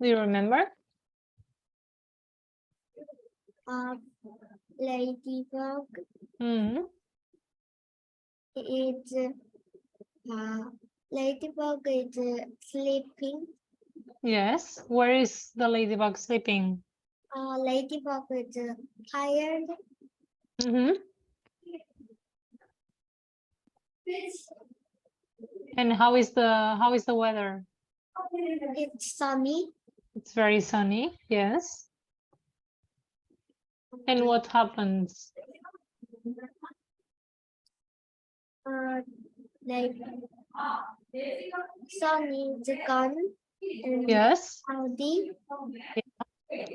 Do you remember? Ladybug Mm-hmm. is ladybug is sleeping. Yes. Where is the ladybug sleeping? Ladybug is tired. Mm-hmm. And how is the weather? It's sunny. It's very sunny. Yes. And what happens? Like sunny is gone. And Yes. cloudy.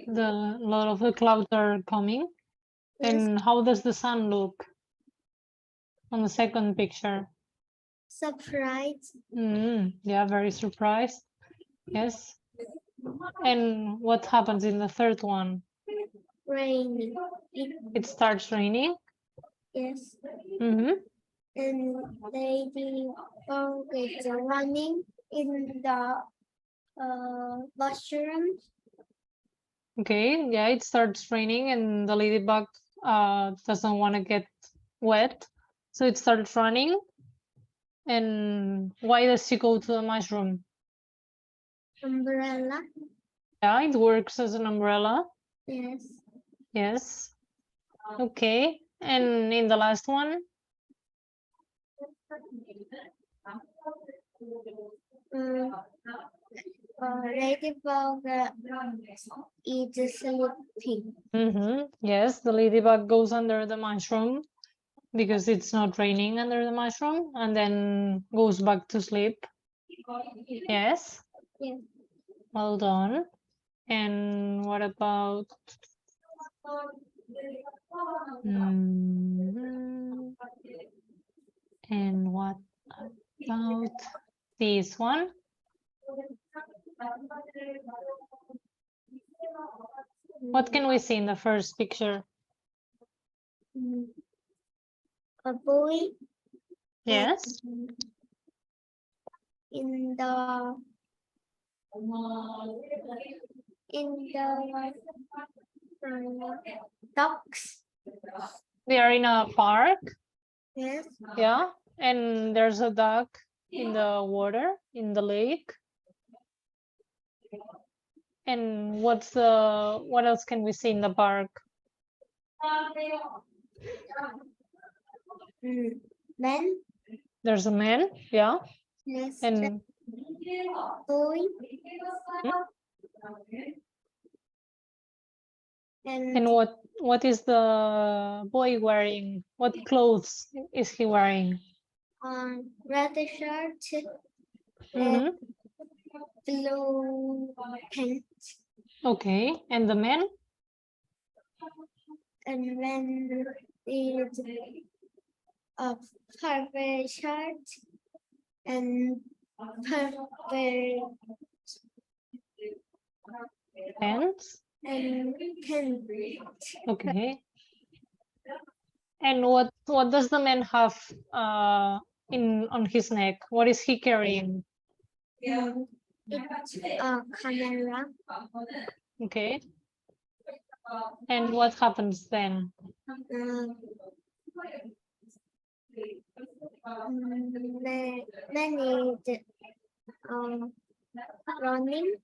A lot of the clouds are coming. Yes. And how does the sun look on the second picture? Surprise. Yeah, very surprised. Yes. And what happens in the third one? Rainy. It starts raining. Yes. Mm-hmm. And ladybug is running in the washroom. Okay, yeah, it starts raining and the ladybug doesn't want to get wet. So it starts running. And why does she go to the mushroom? Umbrella. Yeah, it works as an umbrella. Yes. Yes. Okay. And in the last one? Ladybug is sleeping. Yes, the ladybug goes under the mushroom because it's not raining under the mushroom and then goes back to sleep. Yes. Yes. Well done. And what about and what about this one? What can we see in the first picture? A boy. Yes. In the ducks. They are in a park. Yes. Yeah. And there's a duck in the water, in the lake. And what else can we see in the park? Man. There's a man, yeah. Yes. And boy. And what is the boy wearing? What clothes is he wearing? Red shirt Mm-hmm. and blue pants. Okay, and the man? And then is a purple shirt and purple Pants? and pants. Okay. And what does the man have on his neck? What is he carrying? It's a camera. Okay. And what happens then? Then is running.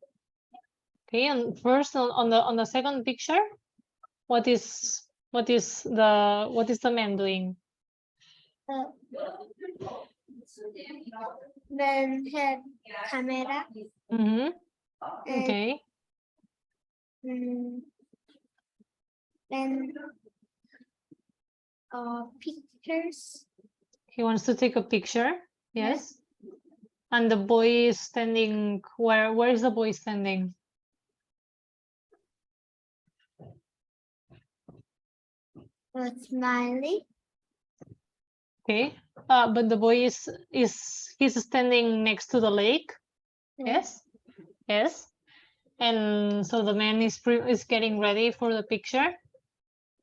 Okay, and first on the second picture, what is the man doing? Then have camera. Mm-hmm. Okay. Then pictures. He wants to take a picture. Yes. And the boy is standing where is the boy standing? Smiley. Okay. But the boy he's standing next to the lake. Yes. Yes. And so the man is getting ready for the picture.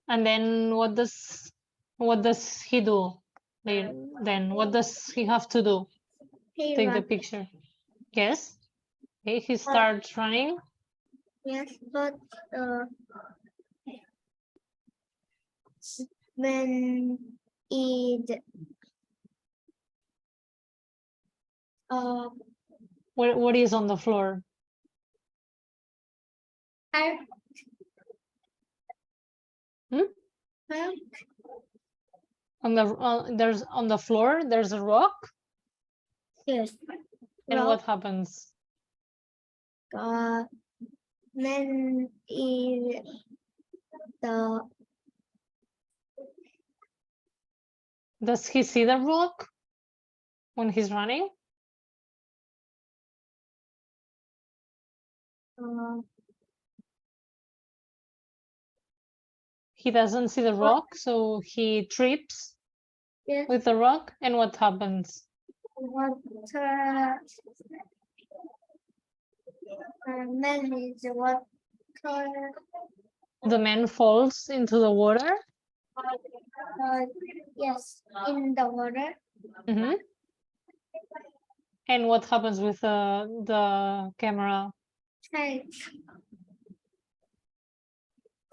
And then what does he do? Then what does he have to do? Take the picture. Yes. Okay, he starts running. Yes, but when it What is on the floor? I Hmm? On the there's on the floor there's a rock, yes, and what happens? when it the Does he see the rock when he's running? He doesn't see the rock, so he trips yes, with the rock, and what happens? water man is water The man falls into the water. yes, in the water. Mhm. And what happens with the camera?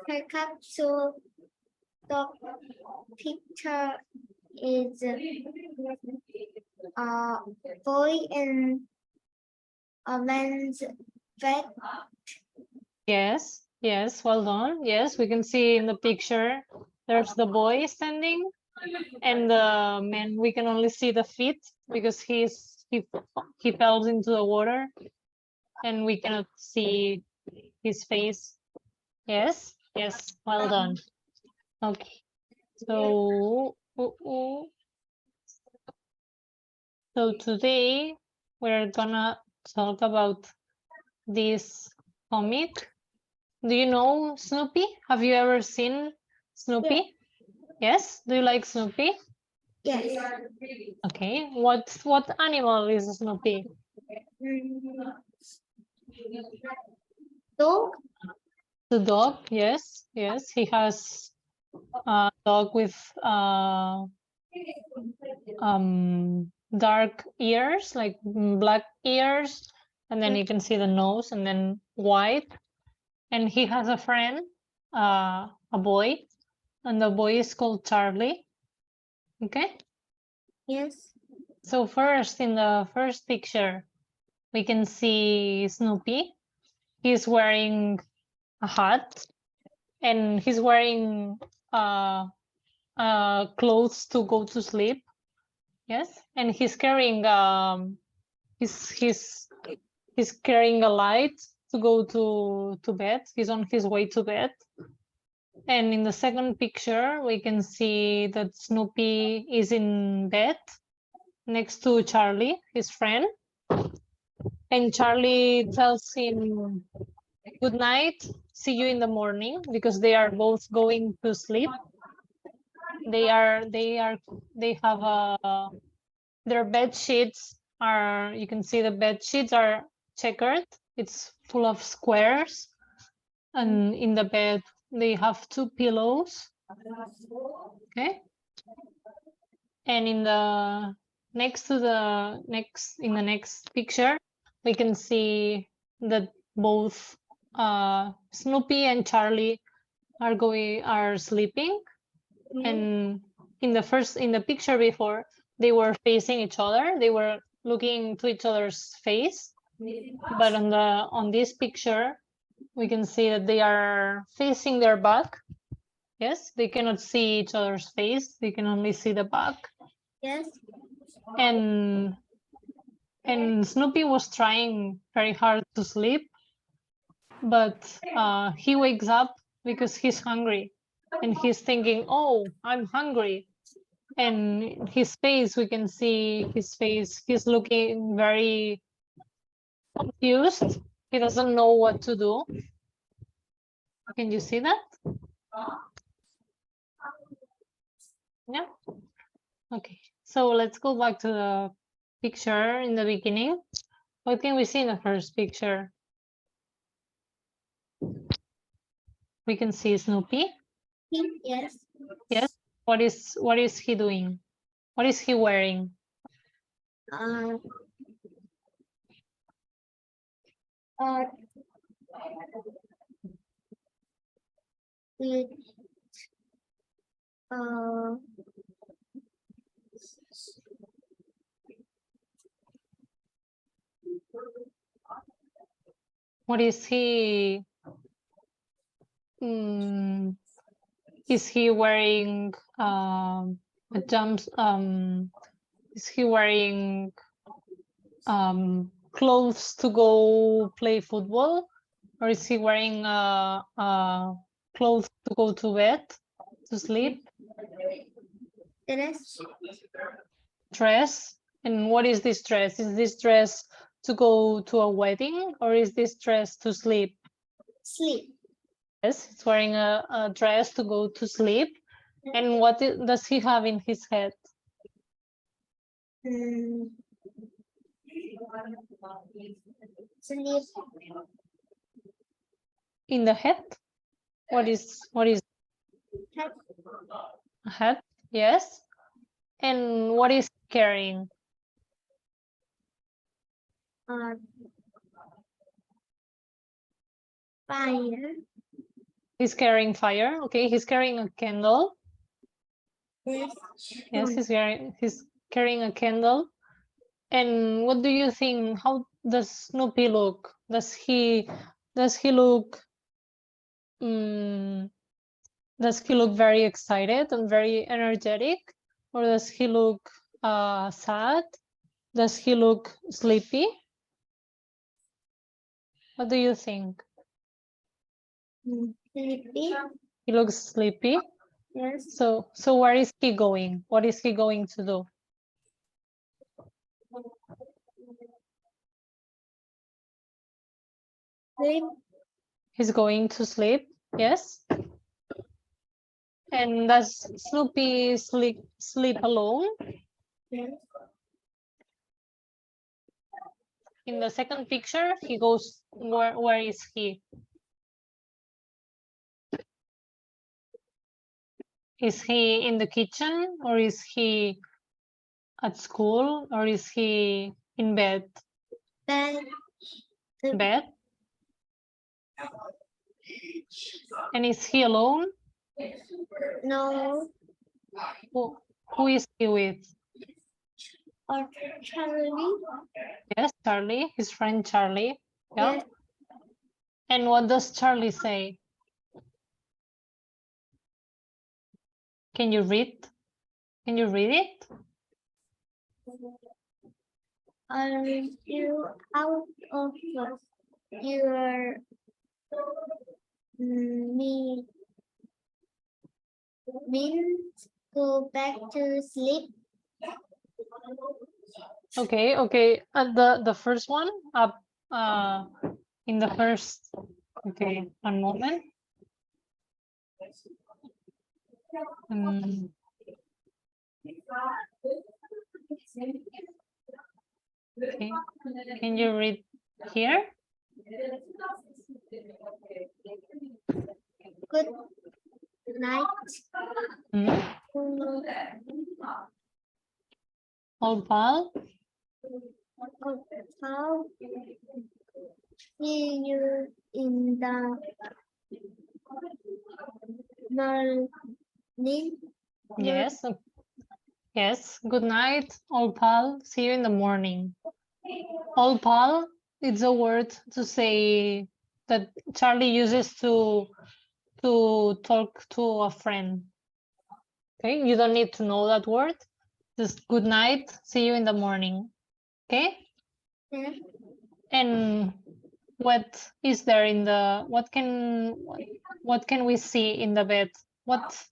Take up to the picture is a boy in a man's bed. Yes, yes, well done. Yes, we can see in the picture there's the boy standing, and the man, we can only see the feet because he fell into the water, and we cannot see his face. Yes, yes, well done. Okay, so so today we're gonna talk about this comic. Do you know Snoopy? Have you ever seen Snoopy? Yes. Do you like Snoopy? Yes. Okay. What animal is Snoopy? Dog. The dog. Yes. Yes. He has a dog with dark ears, like black ears, and then you can see the nose, and then white. And he has a friend, a boy, and the boy is called Charlie. Okay. Yes. So first, in the first picture, we can see Snoopy. He's wearing a hat, and he's wearing clothes to go to sleep. Yes, and he's carrying he's carrying a light to go to bed. He's on his way to bed. And in the second picture, we can see that Snoopy is in bed next to Charlie, his friend. And Charlie tells him, "Good night, see you in the morning," because they are both going to sleep. They have their bed sheets are, you can see the bed sheets are checkered. It's full of squares. And in the bed, they have two pillows. Okay. And in the next picture, we can see that both Snoopy and Charlie are sleeping. And in the picture before, they were facing each other. They were looking to each other's face. But on this picture, we can see that they are facing their back. Yes, they cannot see each other's face. They can only see the back. Yes. And Snoopy was trying very hard to sleep, but he wakes up because he's hungry, and he's thinking, "Oh, I'm hungry." And his face, we can see his face. He's looking very confused. He doesn't know what to do. Can you see that? Yeah. Okay. So let's go back to the picture in the beginning. What can we see in the first picture? We can see Snoopy. Yes. Yes. What is he doing? What is he wearing? It uh What is he? Is he wearing a jumps? Is he wearing clothes to go play football, or is he wearing clothes to go to bed to sleep? dress. Dress. And what is this dress? Is this dress to go to a wedding, or is this dress to sleep? Sleep. Yes, he's wearing a dress to go to sleep. And what does he have in his head? Sleep. In the head? What is Hat. a head? Yes. And what is he carrying? Fire. He's carrying fire. Okay, he's carrying a candle. Yes. Yes, he's carrying a candle. And what do you think? How does Snoopy look? Does he look does he look very excited and very energetic, or does he look sad? Does he look sleepy? What do you think? Sleepy. He looks sleepy. Yes. So where is he going? What is he going to do? Sleep. He's going to sleep. Yes. And does Snoopy sleep alone? Yes. In the second picture, he goes, where is he? Is he in the kitchen, or is he at school, or is he in bed? Bed. Bed. And is he alone? No. Who is he with? Or Charlie. Yes, Charlie, his friend Charlie. Yeah. Yes. And what does Charlie say? Can you read? Can you read it? Are you out of your means go back to sleep? Okay. The first one up in the first. Okay, one moment. Okay. Can you read here? Good night. Old pal. How see you in the morning? Yes. Yes. Good night, old pal. See you in the morning. Old pal, it's a word to say that Charlie uses to talk to a friend. Okay, you don't need to know that word. Just good night. See you in the morning. Okay. Yeah. And what is there in the what can we see in the bed? What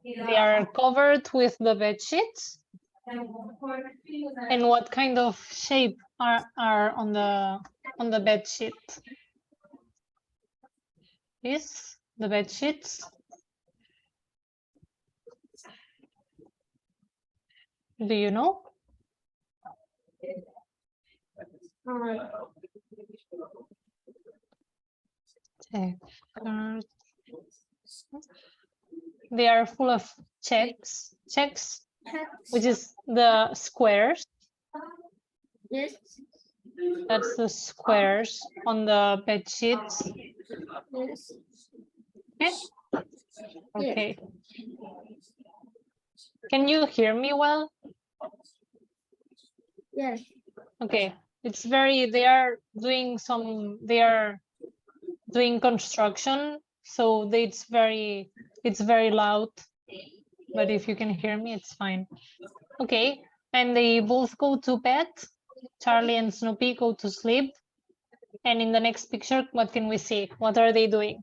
they are covered with the bed sheets, and what kind of shape are on the bed sheet? Is the bed sheets? Do you know? They are full of checks, which is the squares. Yes. That's the squares on the bed sheets. Yes. Okay. Okay. Can you hear me well? Yes. Okay. It's very, they are doing construction, so it's very loud. But if you can hear me, it's fine. Okay. And they both go to bed. Charlie and Snoopy go to sleep. And in the next picture, what can we see? What are they doing?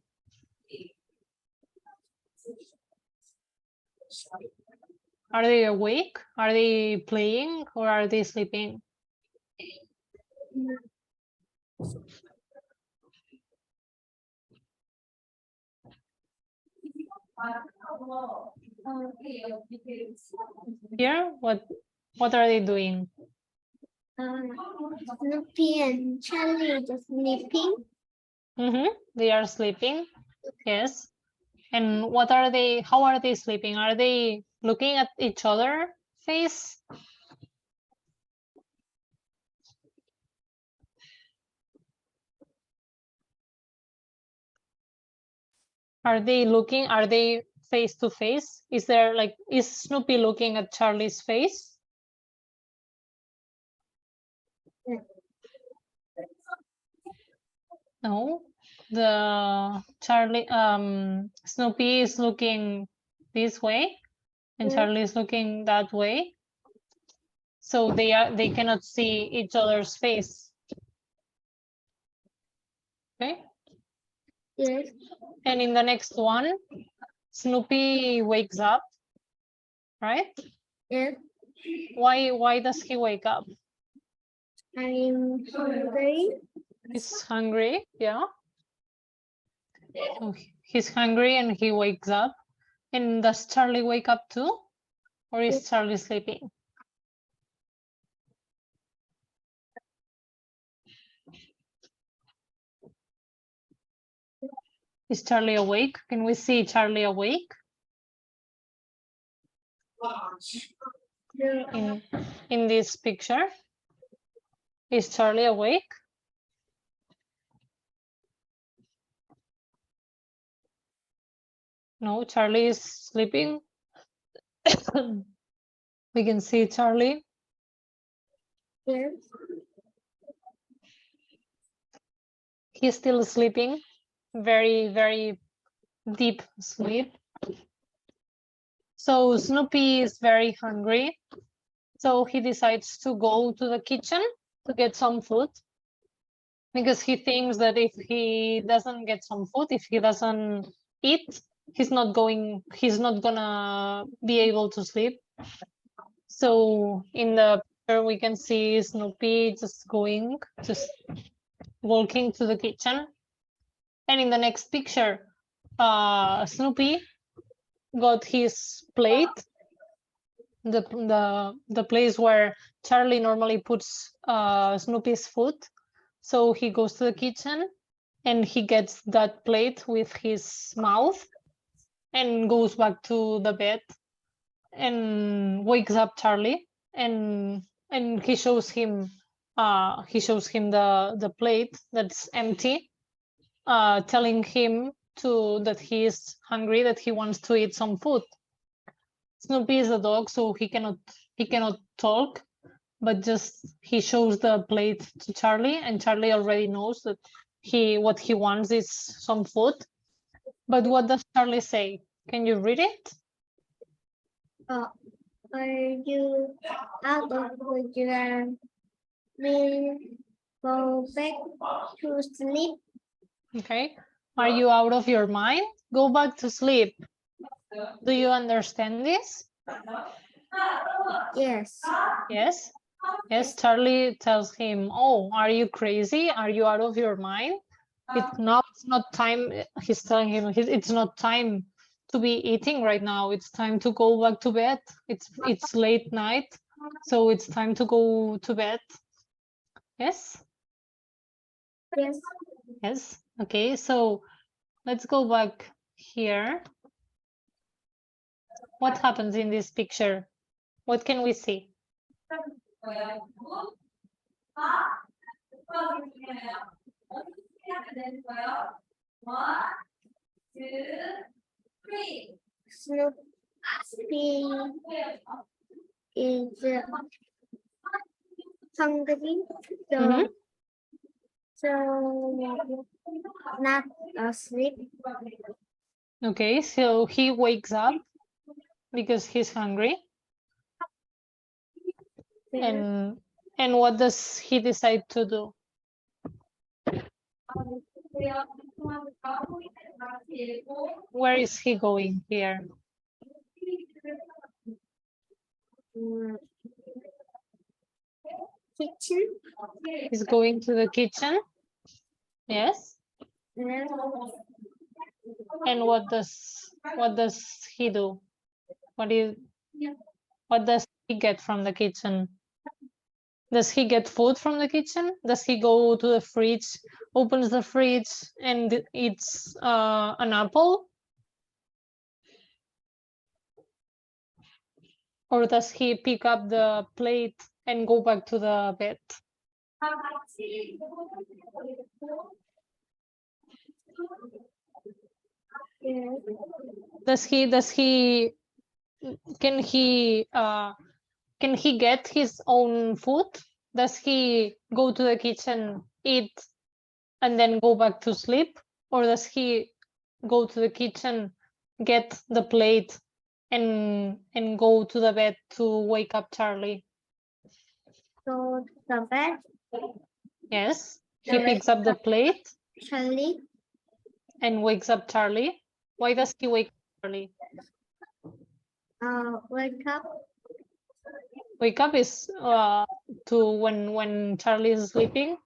Are they awake? Are they playing or are they sleeping? Here, what are they doing? Snoopy and Charlie just sleeping. They are sleeping. Yes. And what are they? How are they sleeping? Are they looking at each other face? Are they looking? Are they face to face? Is there like, is Snoopy looking at Charlie's face? No. The Snoopy is looking this way and Charlie is looking that way. So they cannot see each other's face. Okay. Yes. And in the next one, Snoopy wakes up, right? Yes. Why does he wake up? I'm hungry. He's hungry, yeah. So he's hungry and he wakes up. And does Charlie wake up too? Or is Charlie sleeping? Is Charlie awake? Can we see Charlie awake? In this picture? Is Charlie awake? No, Charlie is sleeping. We can see Charlie. Yes. He's still sleeping. Very, very deep sleep. So Snoopy is very hungry. So he decides to go to the kitchen to get some food. Because he thinks that if he doesn't get some food, if he doesn't eat, he's not gonna be able to sleep. So in the picture we can see Snoopy just walking to the kitchen. And in the next picture, Snoopy got his plate, the place where Charlie normally puts Snoopy's food. So he goes to the kitchen and he gets that plate with his mouth and goes back to the bed and wakes up Charlie and he shows him the plate that's empty, telling him that he is hungry, that he wants to eat some food. Snoopy is a dog, so he cannot talk, but just he shows the plate to Charlie, and Charlie already knows that what he wants is some food. But what does Charlie say? Can you read it? Are you out of your will go back to sleep? Okay. Are you out of your mind? Go back to sleep. Do you understand this? Yes. Yes. Yes, Charlie tells him, oh, are you crazy? Are you out of your mind? It's not time. He's telling him it's not time to be eating right now. It's time to go back to bed. It's late night, so it's time to go to bed. Yes? Yes. Yes. Okay, so let's go back here. What happens in this picture? What can we see? Snoopy is hungry, so Mhm. so not asleep. Okay, so he wakes up because he's hungry. And what does he decide to do? Where is he going here? Mm, kitchen. He's going to the kitchen. Yes. Yes. And what does he do? What does he get from the kitchen? Does he get food from the kitchen? Does he go to the fridge, opens the fridge and eats an apple? Or does he pick up the plate and go back to the bed? Yes. Can he get his own food? Does he go to the kitchen, eat, and then go back to sleep? Or does he go to the kitchen, get the plate, and go to the bed to wake up Charlie? So the bed. Yes, he picks up the plate Charlie. and wakes up Charlie. Why does he wake up Charlie? Wake up. Wake up is to when Charlie is sleeping.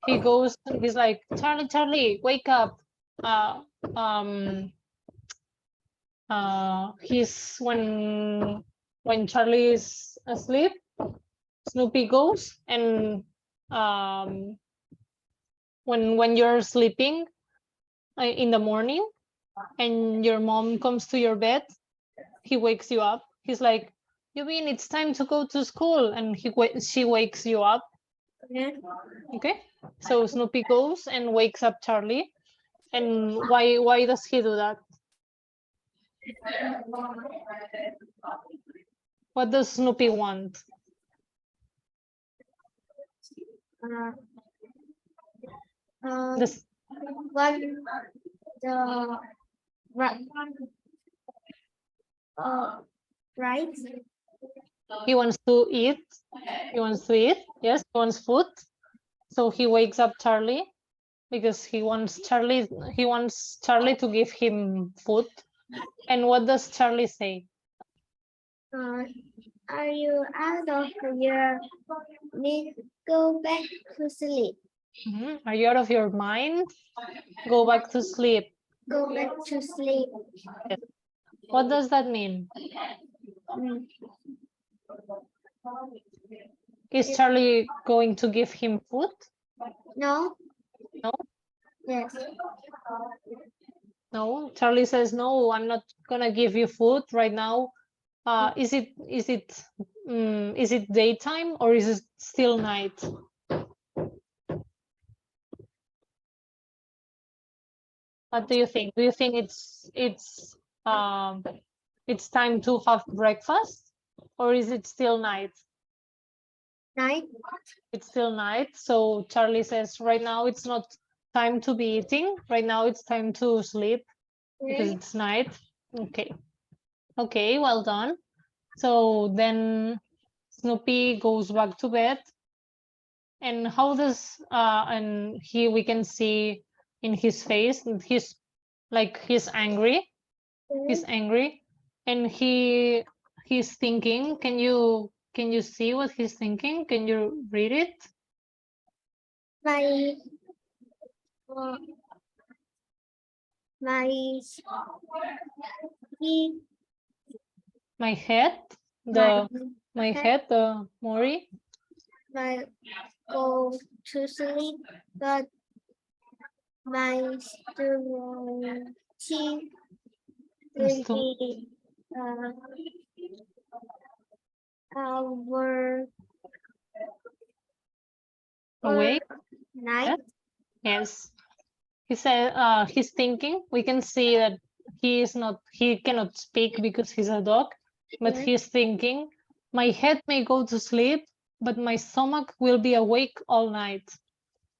He goes and he's like, Charlie, wake up. He's when Charlie is asleep, Snoopy goes and when you're sleeping in the morning and your mom comes to your bed, he wakes you up. He's like, you mean it's time to go to school? And she wakes you up. Yes. Okay, so Snoopy goes and wakes up Charlie. And why does he do that? What does Snoopy want? This One the right. Right. he wants to eat. He wants to eat. Yes, he wants food. So he wakes up Charlie because he wants Charlie to give him food. And what does Charlie say? Are you out of your need? Go back to sleep. Are you out of your mind? Go back to sleep. Go back to sleep. Yes. What does that mean? Is Charlie going to give him food? No. No. Yes. No. Charlie says, no, I'm not gonna give you food right now. Is it daytime or is it still night? What do you think? Do you think it's time to have breakfast, or is it still night? Night. It's still night. So Charlie says, right now it's not time to be eating. Right now it's time to sleep because it's night. Okay. Okay, well done. So then Snoopy goes back to bed. And how does and we can see in his face that he's angry. He's angry and he's thinking. Can you see what he's thinking? Can you read it? My My head, the Mori. My go to sleep, but my student will be our Awake. Night. Yes. He said he's thinking. We can see that he cannot speak because he's a dog, but Yes. he's thinking, my head may go to sleep, but my stomach will be awake all night.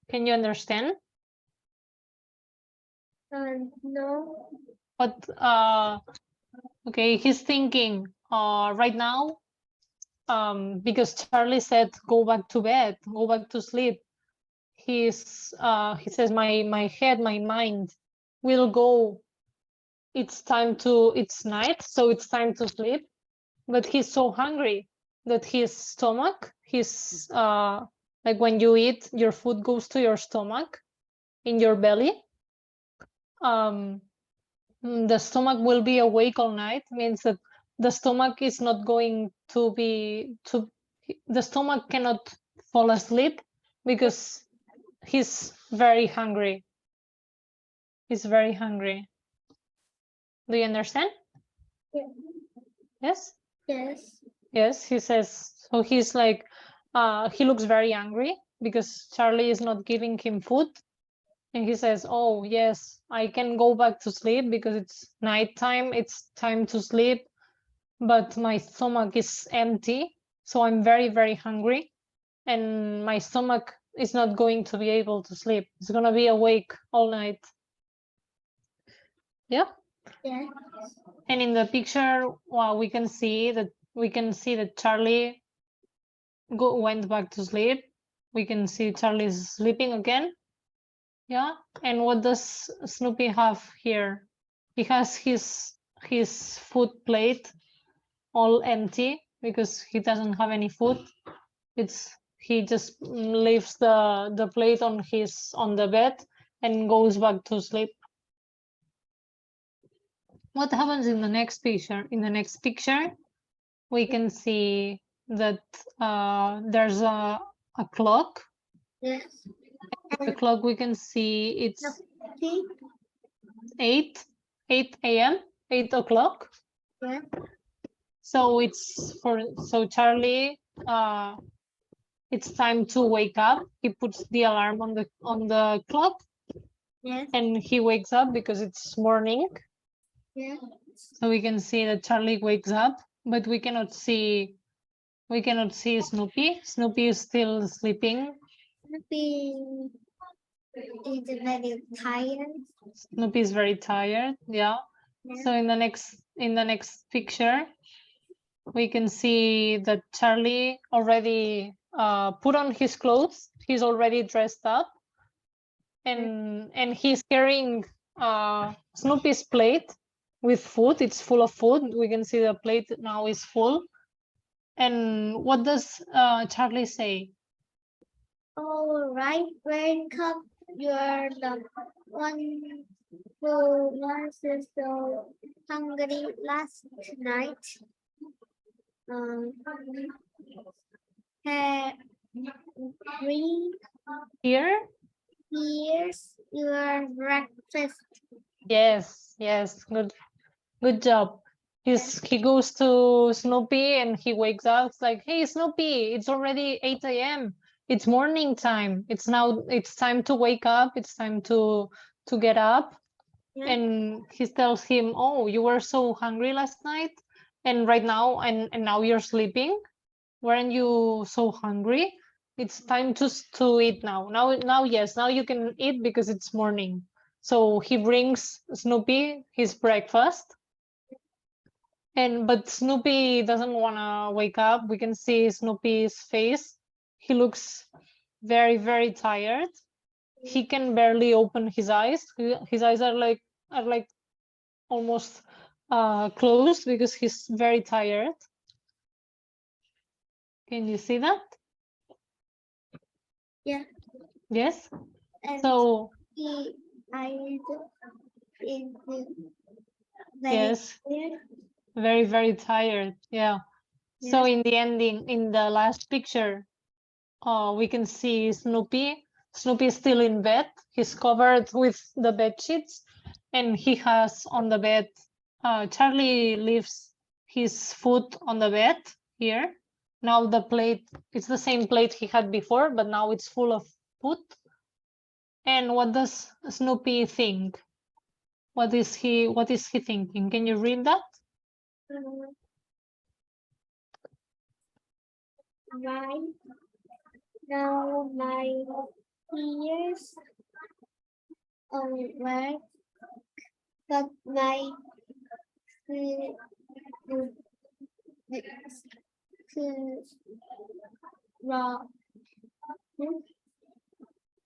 Can you understand? No. But okay, he's thinking right now, because Charlie said go back to bed, go back to sleep. He says my head, my mind will go. It's night, so it's time to sleep. But he's so hungry that his stomach, like when you eat, your food goes to your stomach in your belly. The stomach will be awake all night, means that the stomach is not going to be the stomach cannot fall asleep because he's very hungry. He's very hungry. Do you understand? Yeah. Yes. Yes. Yes, he says. So he's like, he looks very angry because Charlie is not giving him food. And he says, oh, yes, I can go back to sleep because it's nighttime. It's time to sleep. But my stomach is empty. So I'm very, very hungry. And my stomach is not going to be able to sleep. It's going to be awake all night. Yeah. Yes. And in the picture, well, we can see that Charlie went back to sleep. We can see Charlie is sleeping again. Yeah. And what does Snoopy have here? He has his food plate all empty because he doesn't have any food. He just leaves the plate on the bed and goes back to sleep. What happens in the next picture? In the next picture, we can see that there's a clock. Yes. The clock we can see it's See? 8 a.m. 8 o'clock. Yeah. So Charlie, it's time to wake up. He puts the alarm on the clock. Yes. And he wakes up because it's morning. Yeah. So we can see that Charlie wakes up, but we cannot see Snoopy. Snoopy is still sleeping. Snoopy is very tired. Snoopy is very tired. Yeah. Yeah. So in the next picture, we can see that Charlie already put on his clothes. He's already dressed up, and he's carrying Snoopy's plate with food. It's full of food. We can see the plate now is full. And what does Charlie say? All right, wake up. You're the one who was so hungry last night. Bring here's your breakfast. Yes, good job. He goes to Snoopy and he wakes up. It's like, hey Snoopy, it's already 8 a.m. It's morning time. It's time to wake up. It's time to get up. Yeah. And he tells him, oh, you were so hungry last night and right now and now you're sleeping. Weren't you so hungry? It's time to eat now. Yes, now you can eat because it's morning. So he brings Snoopy his breakfast. But Snoopy doesn't want to wake up. We can see Snoopy's face. He looks very, very tired. He can barely open his eyes. His eyes are like almost closed because he's very tired. Can you see that? Yeah. Yes. And So he eyes is very yes, tired. very, very tired. Yeah. So Yes. in the ending, in the last picture, we can see Snoopy. Snoopy is still in bed. He's covered with the bed sheets, and he has on the bed. Charlie leaves his food on the bed here. Now the plate, it's the same plate he had before, but now it's full of food. And what does Snoopy think? What is he thinking? Can you read that? Right now my ears work, but my raw.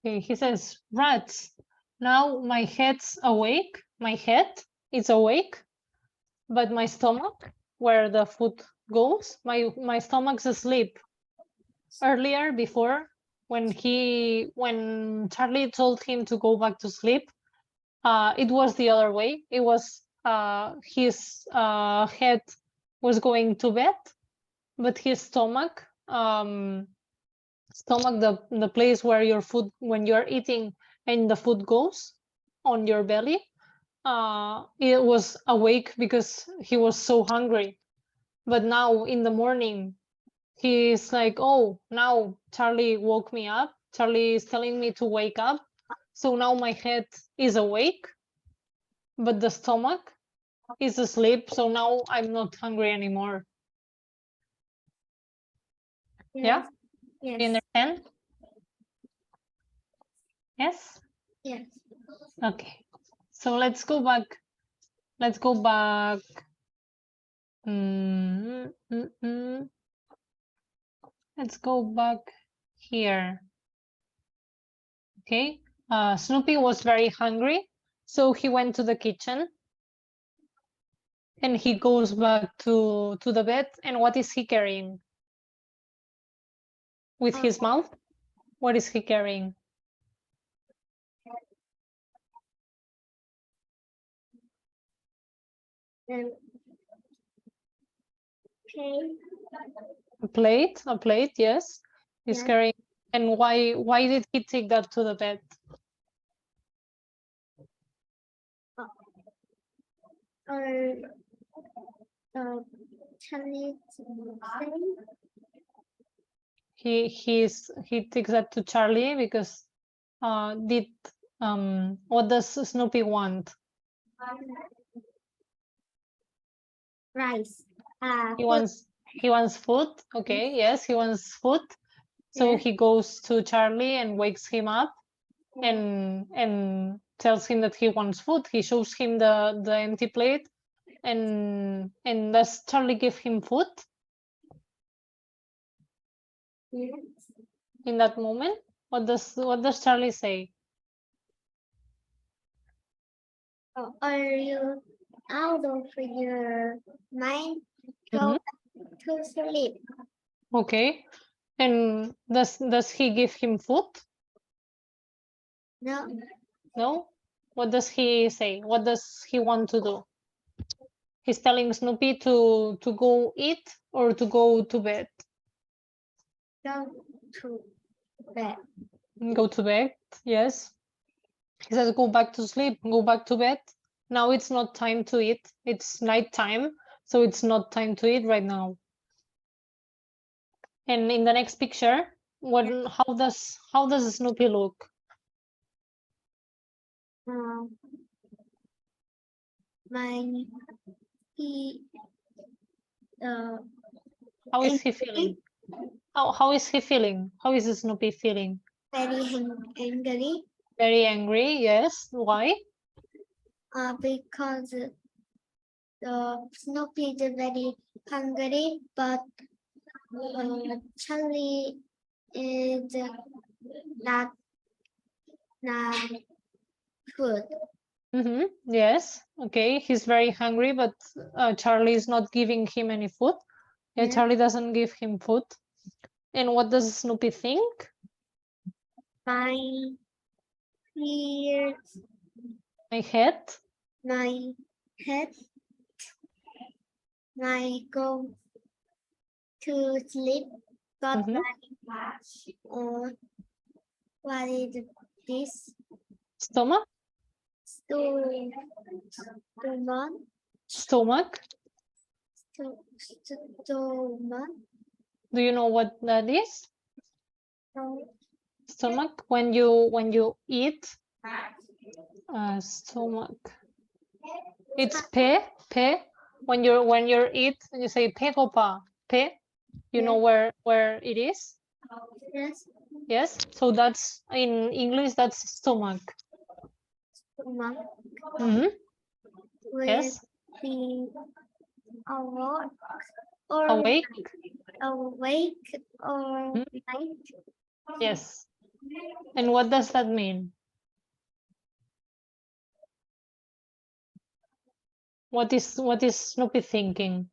Okay, he says, rats. Now my head's awake. My head is awake, but my stomach, where the food goes, my stomach's asleep. Earlier, before, when Charlie told him to go back to sleep, it was the other way. It was his head was going to bed, but his stomach, the place where your food, when you're eating and the food goes on your belly, it was awake because he was so hungry. But now in the morning, he's like, oh, now Charlie woke me up. Charlie is telling me to wake up. So now my head is awake, but the stomach is asleep. So now I'm not hungry anymore. Yeah? Yes. You understand? Yes? Yes. Okay. So let's go back. Let's go back. Let's go back here. Okay. Snoopy was very hungry, so he went to the kitchen and he goes back to the bed. And what is he carrying? With his mouth? What is he carrying? Okay. A plate, yes. He's Yes. carrying. And why did he take that to the bed? Charlie He takes that to Charlie because what does Snoopy want? rice. He wants food. Okay, yes, he wants food. So Yes. he goes to Charlie and wakes him up and tells him that he wants food. He shows him the empty plate, and does Charlie give him food Yes. in that moment? What does Charlie say? Are you out of your mind? Go Mhm. back to sleep. Okay, and does he give him food? No. No. What does he say? What does he want to do? He's telling Snoopy to go eat or to go to bed. Go to bed. Go to bed. Yes. He says, go back to sleep, go back to bed. Now it's not time to eat. It's night time, so it's not time to eat right now. And in the next picture, how does Snoopy look? My he How is he feeling? How is he feeling? How is Snoopy feeling? very angry. Very angry, yes. Why? Because Snoopy is very hungry, but Charlie is not food. Yes. Okay. He's very hungry, but Charlie is not giving him any food. Yeah, Yeah. Charlie doesn't give him food. And what does Snoopy think? My ears, My head. my head, my go to sleep, but what is this? Stomach. Stomach. Stomach. Stomach. Do you know what that is? No. Stomach when you eat. Stomach. It's pe. When you're eat and you say pegopa. Pe. You know where it is. Yes. Yes. So that's in English. That's stomach. Stomach. Mhm. Will Yes. be awake or Awake. awake or Mhm. night. Yes. And what does that mean? What is Snoopy thinking?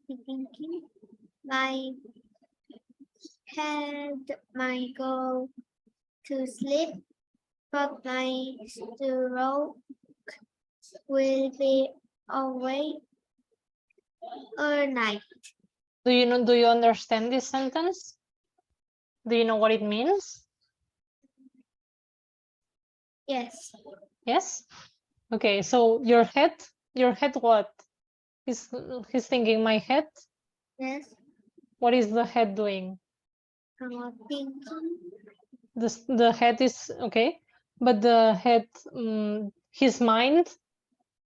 Thinking my head might go to sleep, but my stroke will be awake all night. Do you understand this sentence? Do you know what it means? Yes. Yes. Okay, so your head what? He's thinking my head. Yes. What is the head doing? Thinking. The head is okay, but the head, his mind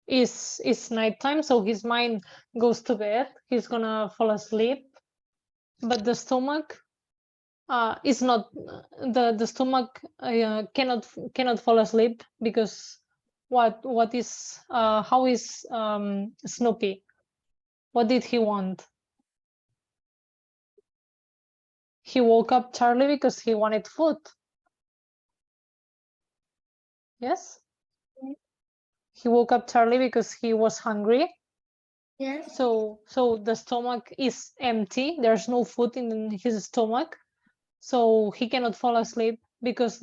is nighttime, so his mind goes to bed. He's gonna fall asleep, but the stomach is not. The stomach cannot fall asleep because what is how is Snoopy? What did he want? He woke up Charlie because he wanted food. Yes. He woke up Charlie because he was hungry. Yes. So the stomach is empty. There's no food in his stomach. So he cannot fall asleep because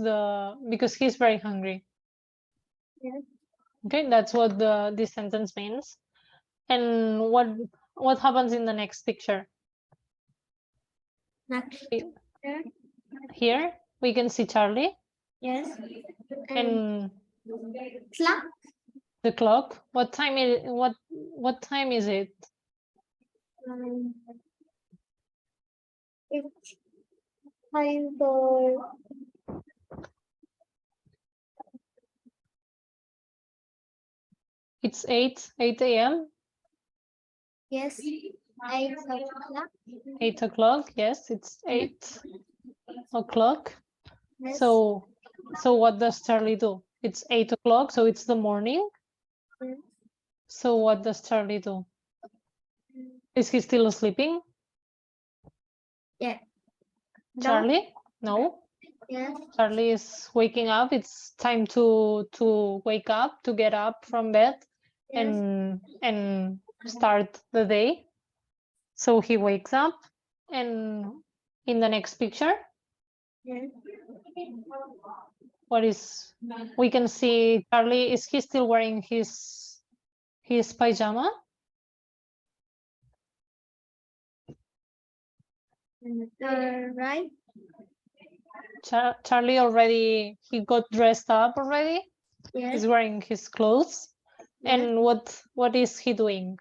he's very hungry. Yes. Okay, that's what this sentence means. And what happens in the next picture? Next. Here we can see Charlie. Yes. And Clock. the clock. What time is what time is it? It's time for It's 8 a.m. yes, 8 o'clock. 8 o'clock. Yes, it's 8 o'clock. Yes. So what does Charlie do? It's 8 o'clock, so it's the morning. Yes. So what does Charlie do? Is he still sleeping? Yeah. Charlie? No. Yes. Charlie is waking up. It's time to wake up, to get up from bed Yes. and start the day. So he wakes up, and in the next picture, Yes. what is we can see Charlie, is he still wearing his pajama? Right. Charlie already, he got dressed up already. Yes. He's wearing his clothes. Yes. And what is he doing?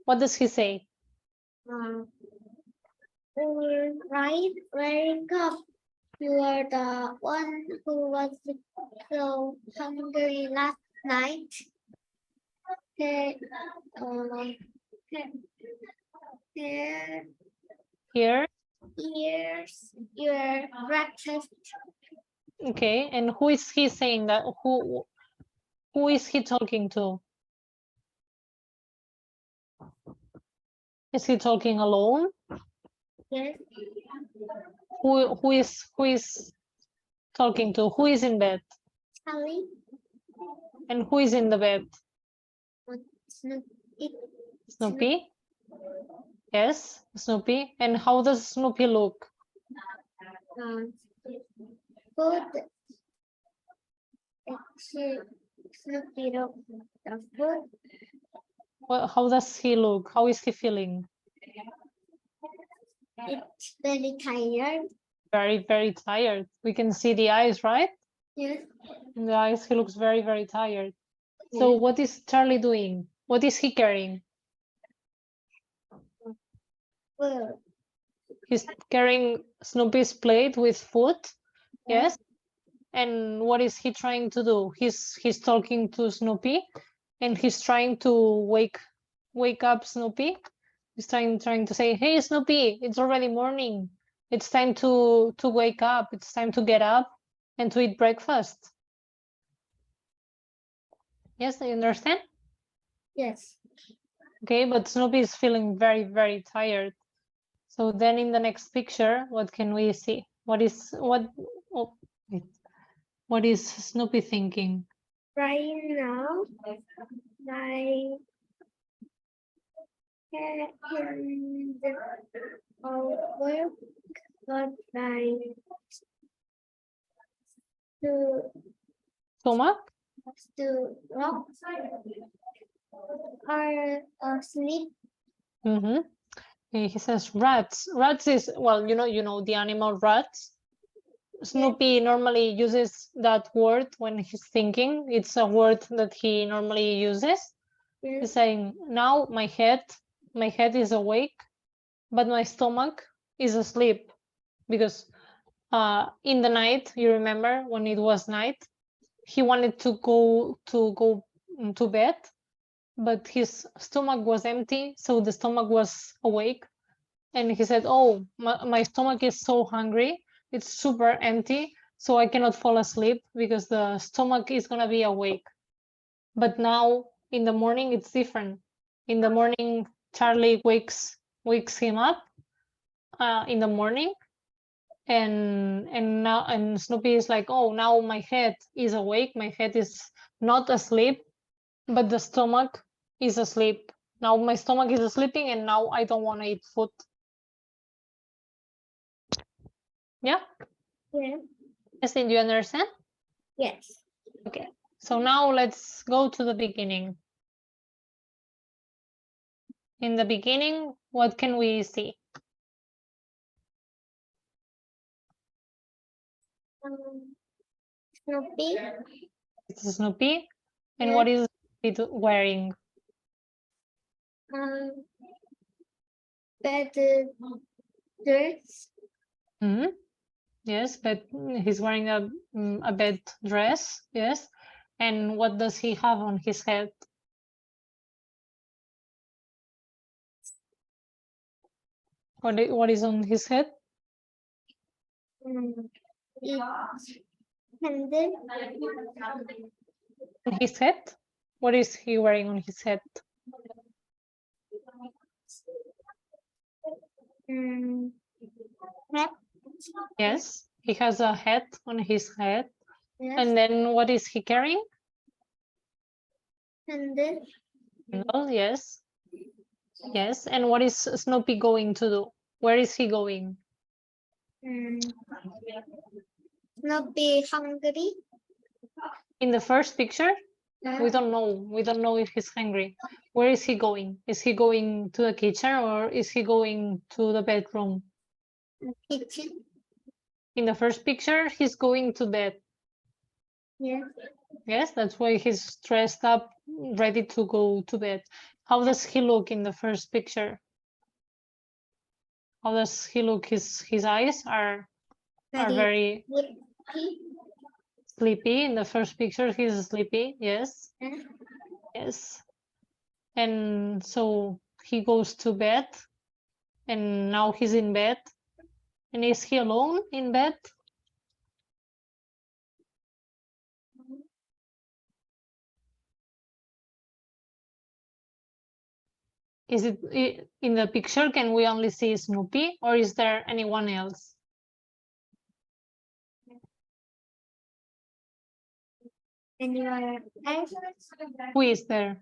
What does he say? Right. Wake up. You are the one who was so hungry last night. Here, Here. here's your breakfast. Okay, and who is he saying that? Who is he talking to? Is he talking alone? Yes. Who is talking to? Who is in bed? Charlie. And who is in the bed? Snoopy. Snoopy? Yes, Snoopy. And how does Snoopy look? Food. Snoopy look the food. Well, how does he look? How is he feeling? It's very tired. Very, very tired. We can see the eyes, right? Yes. In the eyes, he looks very, very tired. So what is Charlie doing? What is he carrying? Food. He's carrying Snoopy's plate with food. Yes. And what is he trying to do? He's talking to Snoopy, and he's trying to wake up Snoopy. He's trying to say, "Hey Snoopy, it's already morning. It's time to wake up. It's time to get up and to eat breakfast." Yes, you understand? Yes. Okay, but Snoopy is feeling very, very tired. So then in the next picture, what can we see? What is Snoopy thinking? Right now, my head in the work, but my to Stomach? rock are asleep. Mm-hmm. He says rats. Rats is, well, you know the animal rats. Snoopy normally uses that word when he's thinking. It's a word that he normally uses. He's Yes. saying, now my head is awake, but my stomach is asleep. Because in the night, you remember when it was night, he wanted to go to bed, but his stomach was empty, so the stomach was awake. And he said, oh, my stomach is so hungry, it's super empty, so I cannot fall asleep because the stomach is gonna be awake. But now in the morning it's different. In the morning, Charlie wakes him up in the morning, and Snoopy is like, oh, now my head is awake, my head is not asleep, but the stomach is asleep. Now my stomach is sleeping, and now I don't want to eat food. Yeah. Yeah. Yes, did you understand? Yes. Okay, so now let's go to the beginning. In the beginning, what can we see? Snoopy. It's Snoopy. And Yeah. what is it wearing? Better dress. Mm-hmm. Yes, but he's wearing a bed dress. Yes. And what does he have on his head? What is on his head? It's handle. On his head? What is he wearing on his head? Hat. Yes, he has a hat on his head. Yes. And then what is he carrying? Handle. Candle, yes. Yes, and what is Snoopy going to do? Where is he going? Snoopy hungry. In the first picture, we don't know if he's hungry. Where is he going? Is he going to the kitchen or is he going to the bedroom? Kitchen. In the first picture, he's going to bed. Yes. Yes, that's why he's dressed up, ready to go to bed. How does he look in the first picture? How does he look? His eyes are very sleepy. In the first picture, he's sleepy. Yes. Yes. And so he goes to bed, and now he's in bed. And is he alone in bed? Is it in the picture? Can we only see Snoopy, or is there anyone else? Anyone else? Who is there?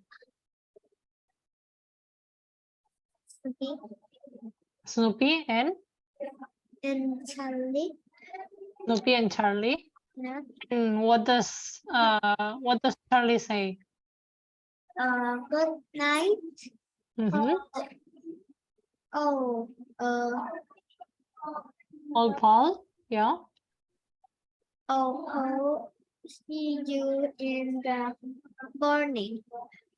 Snoopy. Snoopy and Charlie. Snoopy and Charlie. Yeah. And what does Charlie say? Good night. Mm-hmm. Oh. Old Paul. Yeah. Oh. Paul. See you in the morning.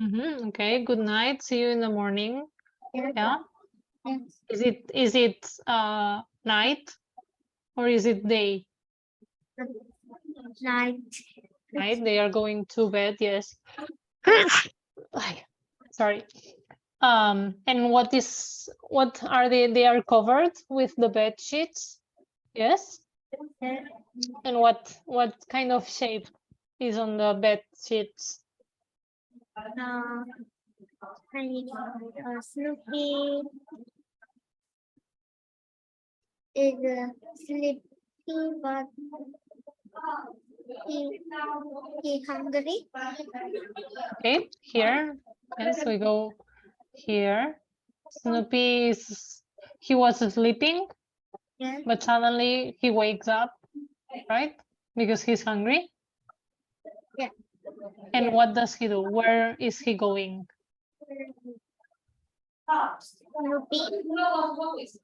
Mm-hmm. Okay. Good night. See you in the morning. Yeah. Yeah. Yes. Is it night or is it day? Night. Night. They are going to bed. Yes. Ay, sorry. And what are they? They are covered with the bed sheets. Yes. And what kind of shape is on the bed sheets? Snoopy is sleepy, but he hungry. Okay, here. Yes, we go here. Snoopy he was sleeping, Yes. but suddenly he wakes up, right? Because he's hungry. Yeah. And what does he do? Where is he going? Snoopy is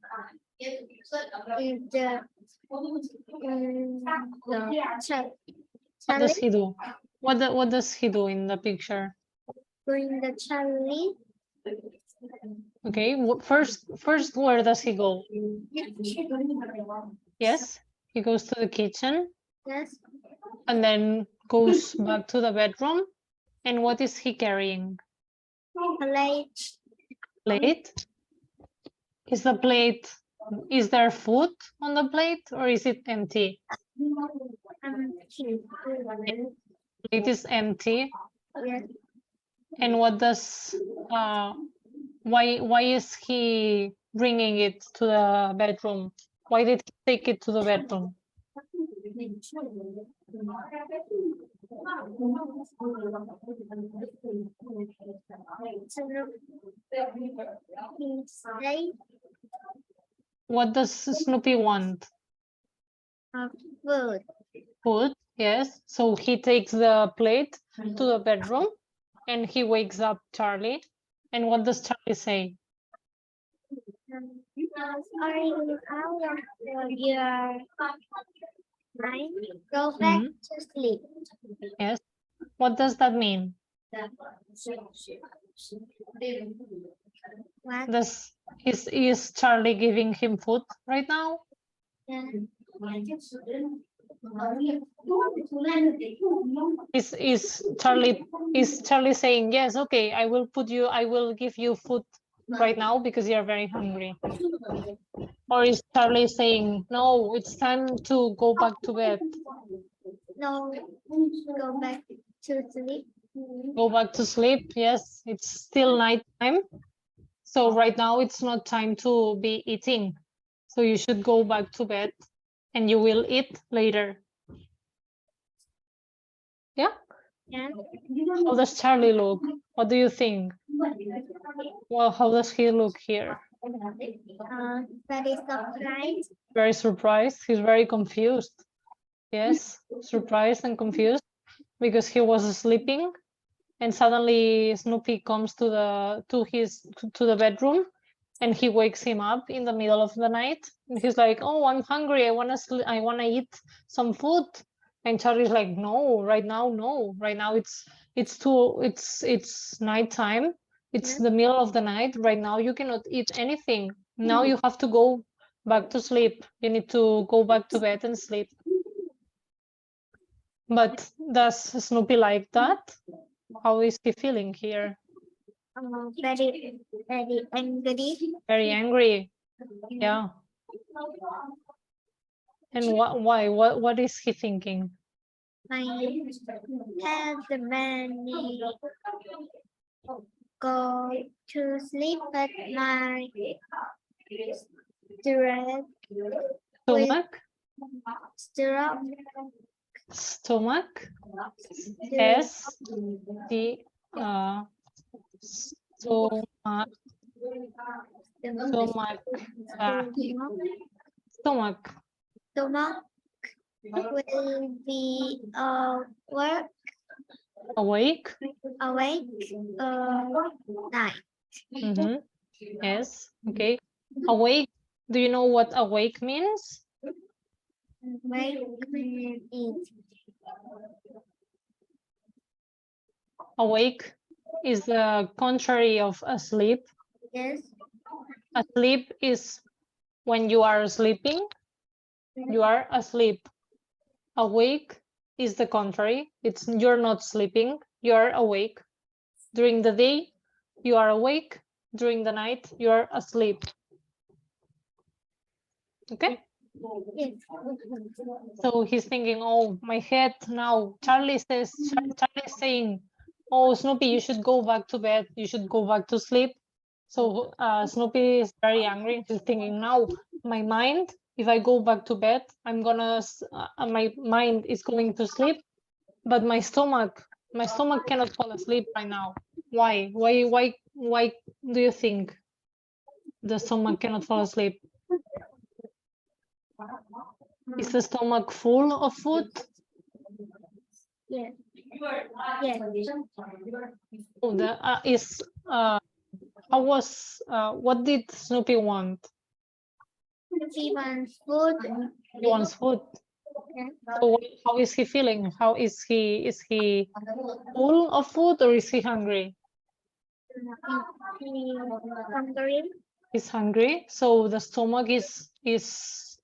What does Charlie he do? What does he do in the picture? going the Charlie. Okay, first where does he go? Yes, he goes to the kitchen Yes. and then goes back to the bedroom. And what is he carrying? Plate. Plate? Is there food on the plate or is it empty? It is empty. Yes. And what does why is he bringing it to the bedroom? Why did he take it to the bedroom? What does Snoopy want? Food. Food, yes. So he takes the plate to the bedroom and he wakes up Charlie. And what does Charlie say? Are you out of your mind? Go back to sleep. Yes. What does that mean? What? Is Charlie giving him food right now? Yeah. Is Charlie saying, yes, okay, I will give you food right now because you're very hungry? Or is Charlie saying, no, it's time to go back to bed? No, go back to sleep. Go back to sleep. Yes, it's still night time. So right now it's not time to be eating. So you should go back to bed and you will eat later. Yeah? Yeah. How does Charlie look? What do you think? Well, how does he look here? Very surprised. Very surprised. He's very confused. Yes, surprised and confused because he was sleeping and suddenly Snoopy comes to the bedroom and he wakes him up in the middle of the night and he's like, oh, I'm hungry, I want to eat some food. And Charlie's like, no, right now it's nighttime, it's the middle of the night, right now you cannot eat anything, now you have to go back to sleep, you need to go back to bed and sleep. But does Snoopy like that? How is he feeling here? Very angry. Very angry. Yeah. And why? What is he thinking? My had the money go to sleep, but my stomach Stomach? Stomach? S T stomach. Stomach. Stomach. Stomach will be work Awake? awake night. Yes. Okay. Awake. Do you know what awake means? Wake is Awake is the contrary of asleep. yes. Asleep is when you are sleeping. You are asleep. Awake is the contrary. It's you're not sleeping. You're awake. During the day, you are awake. During the night, you are asleep. Okay? Yes. So he's thinking, oh, my head now. Charlie is saying, oh, Snoopy, you should go back to bed. You should go back to sleep. So Snoopy is very angry. He's thinking, now my mind, if I go back to bed, my mind is going to sleep, but my stomach cannot fall asleep right now. Why do you think the stomach cannot fall asleep? Is the stomach full of food? Yes. Yes. Oh, what did Snoopy want? She wants food. He wants food. Yes. So how is he feeling? How is he? Is he full of food or is he hungry? Hungry. He's hungry. So the stomach is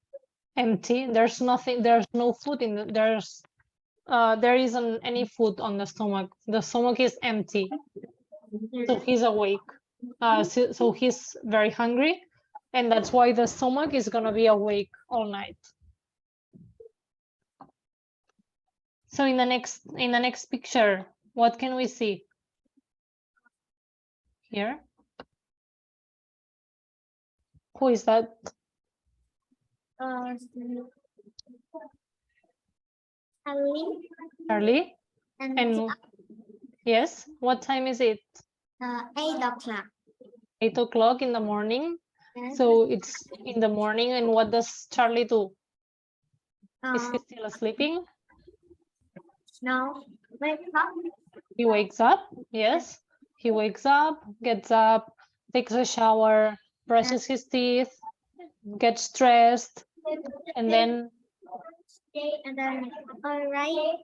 empty. There's nothing. There's no food in the, there isn't any food on the stomach. The stomach is empty. So he's awake. So he's very hungry, and that's why the stomach is gonna be awake all night. So in the next picture, what can we see? Here. Who is that? Charlie. And yes, what time is it? 8 o'clock. 8 o'clock in the morning. Yes. So it's in the morning, and what does Charlie do? Is he still sleeping? No. Wake up. He wakes up. Yes, he wakes up, gets up, takes a shower, brushes his teeth, gets dressed, and then And then, all right,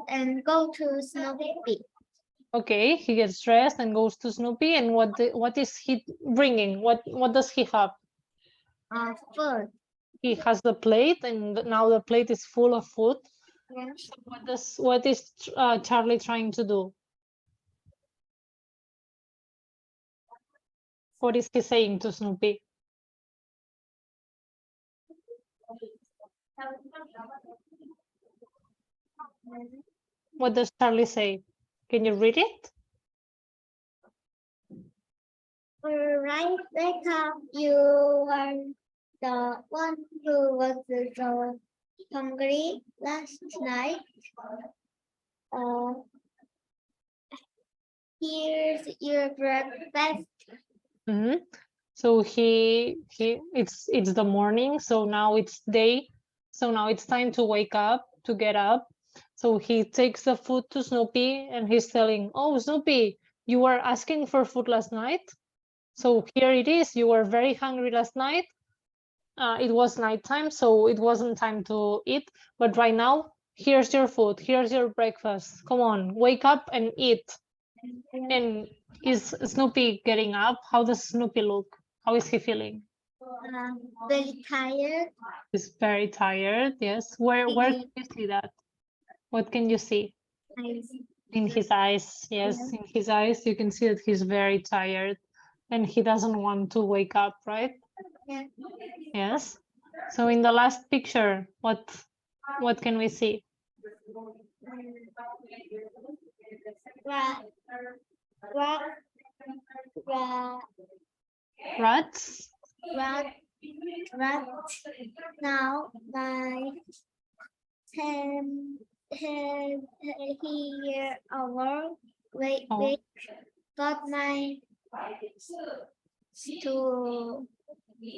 and go to Snoopy. okay, he gets dressed and goes to Snoopy. And what is he bringing? What does he have? Food. He has the plate, and now the plate is full of food. Yes. What is Charlie trying to do? What is he saying to Snoopy? What does Charlie say? Can you read it? All right, wake up. You are the one who was so hungry last night. Here's your breakfast. Mm-hmm. So it's the morning. So now it's day. So now it's time to wake up, to get up. So he takes the food to Snoopy, and he's telling, "Oh, Snoopy, you were asking for food last night. So here it is. You were very hungry last night. It was nighttime, so it wasn't time to eat. But right now, here's your food. Here's your breakfast. Come on, wake up and eat." And is Snoopy getting up? How does Snoopy look? How is he feeling? Very tired. He's very tired. Yes. Where can you see that? What can you see? In his eyes. Yes, in his eyes, you can see that he's very tired, and he doesn't want to wake up, right? Yeah. Yes. So in the last picture, what can we see? Rat. Rat. Rat. Rats. Rat. Rat. Now my 10 here our wait Oh. wait got my to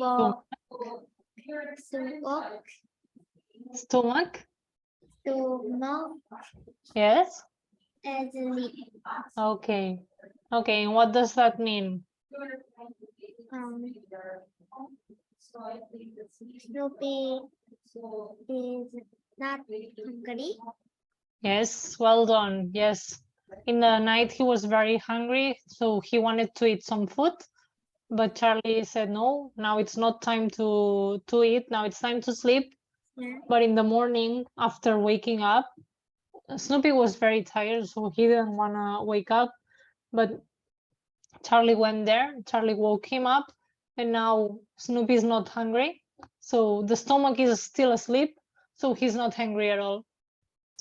walk to walk Stomach. to knock Yes. as leap. Okay. Okay. And what does that mean? Snoopy is not hungry. Yes, well done. Yes. In the night, he was very hungry, so he wanted to eat some food. but Charlie said no, now it's not time to eat, now it's time to sleep. Yeah. But in the morning, after waking up, Snoopy was very tired, so he didn't want to wake up. But Charlie went there, Charlie woke him up, and now Snoopy is not hungry. So the stomach is still asleep, so he's not hungry at all.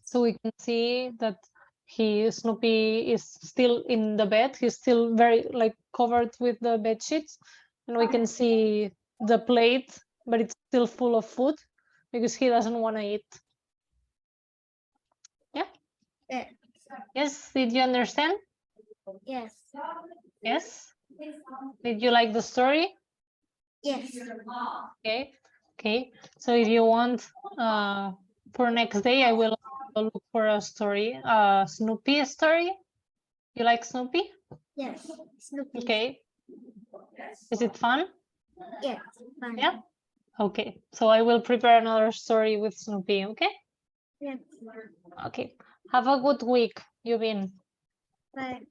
So we can see that Snoopy is still in the bed. He's still very like covered with the bed sheets, and we can see the plate, but it's still full of food because he doesn't want to eat. Yeah. Yes. Yes. Did you understand? Yes. Yes. Did you like the story? Yes. Okay. Okay. So if you want, for next day, I will look for a story, Snoopy story. You like Snoopy? Yes. Snoopy. Okay. Is it fun? Yes. Fine. Yeah. Okay. So I will prepare another story with Snoopy. Okay. Yes. Okay. Have a good week, Yubin. But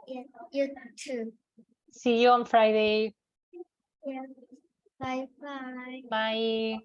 yes, you too. See you on Friday. Yes. Bye bye. Bye.